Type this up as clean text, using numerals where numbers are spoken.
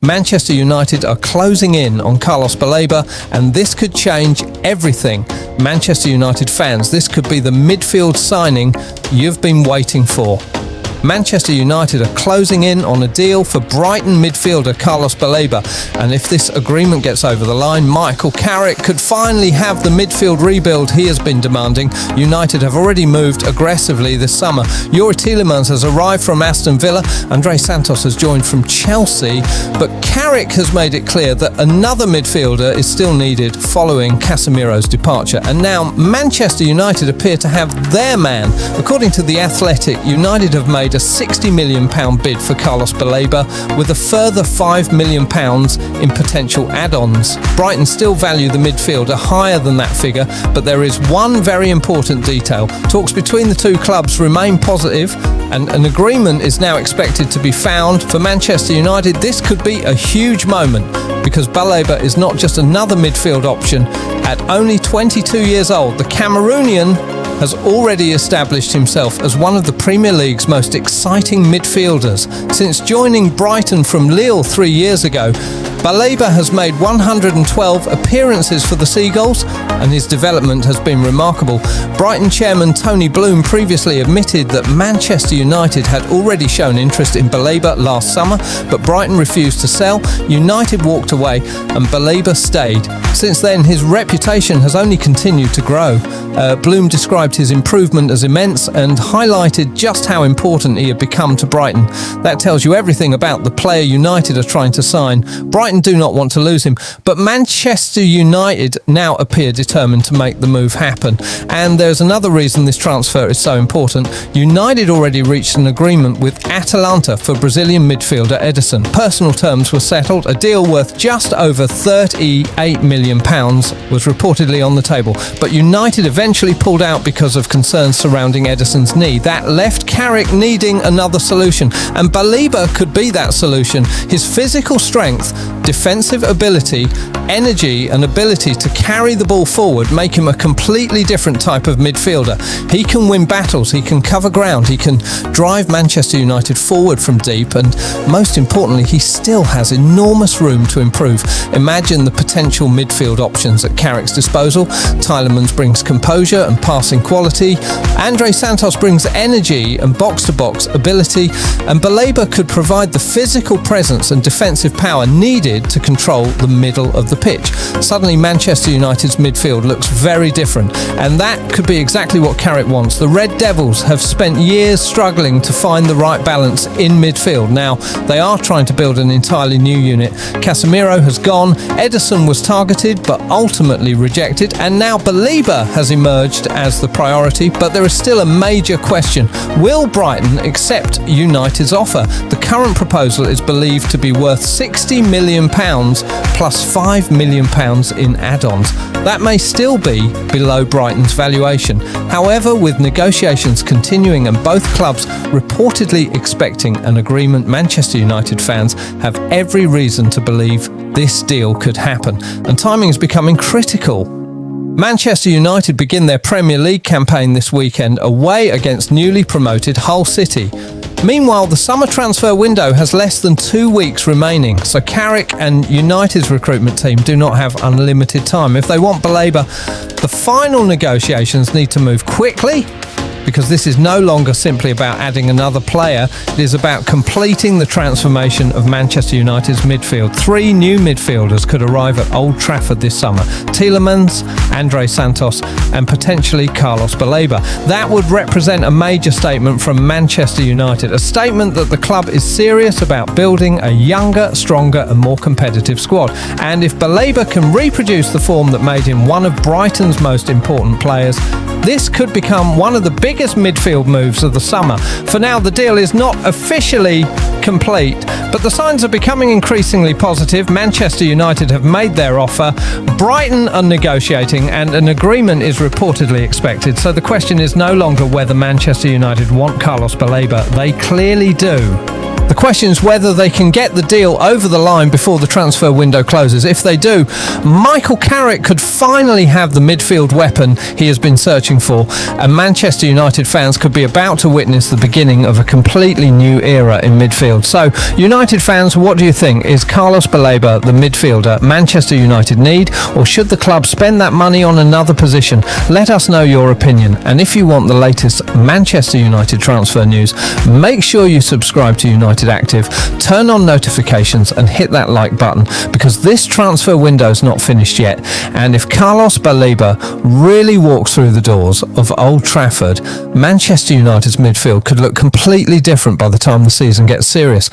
Manchester United are closing in on Carlos Baleba, and this could change everything. Manchester United fans, this could be the midfield signing you've been waiting for. Manchester United are closing in on a deal for Brighton midfielder Carlos Baleba, and if this agreement gets over the line, Michael Carrick could finally have the midfield rebuild he has been demanding. United have already moved aggressively this summer. Youri Tielemans has arrived from Aston Villa, André Santos has joined from Chelsea, but Carrick has made it clear that another midfielder is still needed following Casemiro's departure, and now Manchester United appear to have their man. According to The Athletic, United have made a £60 million bid for Carlos Baleba, with a further £5 million in potential add-ons. Brighton still value the midfielder higher than that figure, but there is one very important detail. Talks between the two clubs remain positive, and an agreement is now expected to be found. For Manchester United, this could be a huge moment, because Baleba is not just another midfield option. At only 22 years old, the Cameroonian has already established himself as one of the Premier League's most exciting midfielders. Since joining Brighton from Lille 3 years ago, Baleba has made 112 appearances for the Seagulls, and his development has been remarkable. Brighton chairman Tony Bloom previously admitted that Manchester United had already shown interest in Baleba last summer, but Brighton refused to sell. United walked away and Baleba stayed. Since then, his reputation has only continued to grow. Bloom described his improvement as immense and highlighted just how important he had become to Brighton. That tells you everything about the player United are trying to sign. Brighton do not want to lose him, but Manchester United now appear determined to make the move happen. And there's another reason this transfer is so important. United already reached an agreement with Atalanta for Brazilian midfielder Ederson. Personal terms were settled. A deal worth just over £38 million was reportedly on the table, but United eventually pulled out because of concerns surrounding Ederson's knee. That left Carrick needing another solution, and Baleba could be that solution. His physical strength, defensive ability, energy and ability to carry the ball forward make him a completely different type of midfielder. He can win battles, he can cover ground, he can drive Manchester United forward from deep, and most importantly, he still has enormous room to improve. Imagine the potential midfield options at Carrick's disposal. Tielemans brings composure and passing quality, André Santos brings energy and box-to-box ability, and Baleba could provide the physical presence and defensive power needed to control the middle of the pitch. Suddenly Manchester United's midfield looks very different, and that could be exactly what Carrick wants. The Red Devils have spent years struggling to find the right balance in midfield. Now they are trying to build an entirely new unit. Casemiro has gone, Ederson was targeted but ultimately rejected, and now Baleba has emerged as the priority, but there is still a major question. Will Brighton accept United's offer? The current proposal is believed to be worth £60 million plus £5 million in add-ons. That may still be below Brighton's valuation. However, with negotiations continuing and both clubs reportedly expecting an agreement, Manchester United fans have every reason to believe this deal could happen, and timing is becoming critical. Manchester United begin their Premier League campaign this weekend away against newly promoted Hull City. Meanwhile, the summer transfer window has less than 2 weeks remaining, so Carrick and United's recruitment team do not have unlimited time. If they want Baleba, the final negotiations need to move quickly, because this is no longer simply about adding another player. It is about completing the transformation of Manchester United's midfield. 3 new midfielders could arrive at Old Trafford this summer: Tielemans, André Santos and potentially Carlos Baleba. That would represent a major statement from Manchester United, a statement that the club is serious about building a younger, stronger and more competitive squad. And if Baleba can reproduce the form that made him one of Brighton's most important players, this could become one of the biggest midfield moves of the summer. For now, the deal is not officially complete, but the signs are becoming increasingly positive. Manchester United have made their offer, Brighton are negotiating, and an agreement is reportedly expected. So the question is no longer whether Manchester United want Carlos Baleba. They clearly do. The question is whether they can get the deal over the line before the transfer window closes. If they do, Michael Carrick could finally have the midfield weapon he has been searching for, and Manchester United fans could be about to witness the beginning of a completely new era in midfield. So, United fans, what do you think? Is Carlos Baleba the midfielder Manchester United need, or should the club spend that money on another position? Let us know your opinion, and if you want the latest Manchester United transfer news, make sure you subscribe to United Active, turn on notifications and hit that like button, because this transfer window is not finished yet, and if Carlos Baleba really walks through the doors of Old Trafford, Manchester United's midfield could look completely different by the time the season gets serious.